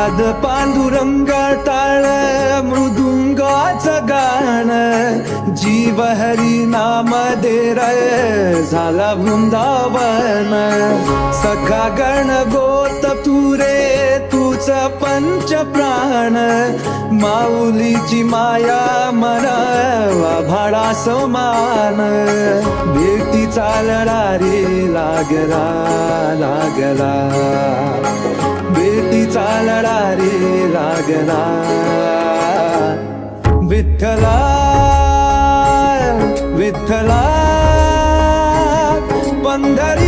नाद पांडुरंग टाळ मृदुंगाचं गाण, जीव हरी नाम दे रे झाला वृंदावन. सखा गण गोत तू रे तूच पंच प्राण, माऊलीची माया मना भाडा समान. भेटीचा लढा रे लागला लागला, भेटीचा लढा रे लागला. विठ्ठला विठ्ठला पंढरी